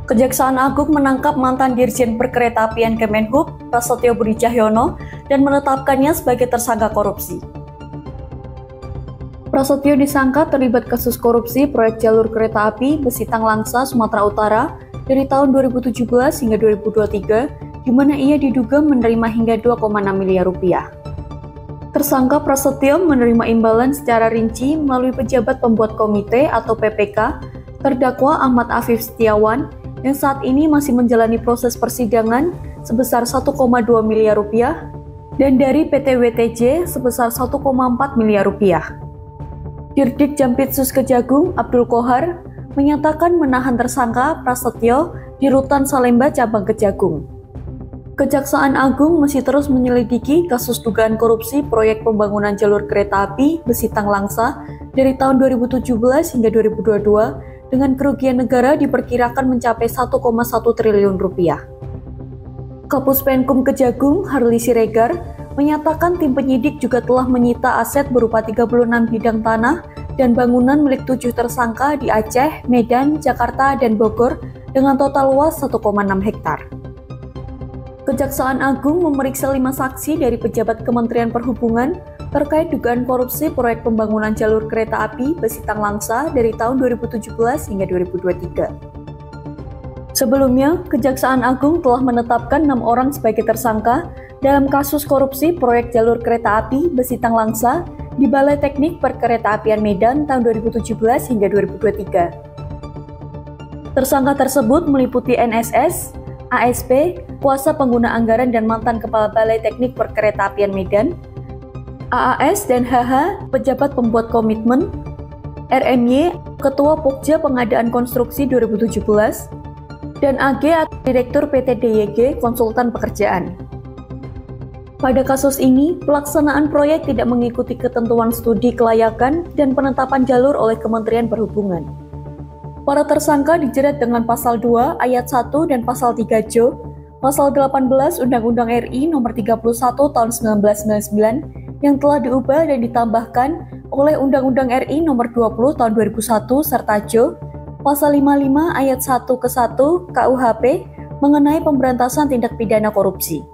Kejaksaan Agung menangkap mantan Dirjen Perkeretaapian Kemenhub, Prasetyo Budi Cahyono, dan menetapkannya sebagai tersangka korupsi. Prasetyo disangka terlibat kasus korupsi proyek jalur kereta api Besitang Langsa, Sumatera Utara dari tahun 2017 hingga 2023, di mana ia diduga menerima hingga 2,6 miliar rupiah. Tersangka Prasetyo menerima imbalan secara rinci melalui pejabat pembuat komite atau PPK, terdakwa Ahmad Afif Setiawan, yang saat ini masih menjalani proses persidangan sebesar 1,2 miliar rupiah dan dari PT WTJ sebesar 1,4 miliar rupiah. Dirdik Jampitsus Kejagung Abdul Kohar menyatakan menahan tersangka Prasetyo di Rutan Salemba Cabang Kejagung. Kejaksaan Agung masih terus menyelidiki kasus dugaan korupsi proyek pembangunan jalur kereta api Besitang Langsa dari tahun 2017 hingga 2022 dengan kerugian negara diperkirakan mencapai 1,1 triliun rupiah. Kapus Penkum Kejagung Harli Siregar menyatakan tim penyidik juga telah menyita aset berupa 36 bidang tanah dan bangunan milik 7 tersangka di Aceh, Medan, Jakarta, dan Bogor dengan total luas 1,6 hektar. Kejaksaan Agung memeriksa 5 saksi dari pejabat Kementerian Perhubungan terkait dugaan korupsi proyek pembangunan jalur kereta api Besitang Langsa dari tahun 2017 hingga 2023. Sebelumnya, Kejaksaan Agung telah menetapkan 6 orang sebagai tersangka dalam kasus korupsi proyek jalur kereta api Besitang Langsa di Balai Teknik Perkeretaapian Medan tahun 2017 hingga 2023. Tersangka tersebut meliputi NSS, ASP, kuasa pengguna anggaran dan mantan Kepala Balai Teknik Perkeretaapian Medan, AAS dan HH, pejabat pembuat komitmen, RMY, Ketua Pokja Pengadaan Konstruksi 2017, dan AG atau Direktur PT DYG Konsultan Pekerjaan. Pada kasus ini, pelaksanaan proyek tidak mengikuti ketentuan studi kelayakan dan penetapan jalur oleh Kementerian Perhubungan. Para tersangka dijerat dengan Pasal 2 Ayat 1 dan Pasal 3 Jo, Pasal 18 Undang-Undang RI Nomor 31 Tahun 1999 yang telah diubah dan ditambahkan oleh Undang-Undang RI Nomor 20 Tahun 2001 serta Jo, Pasal 55 Ayat 1 ke 1 KUHP mengenai pemberantasan tindak pidana korupsi.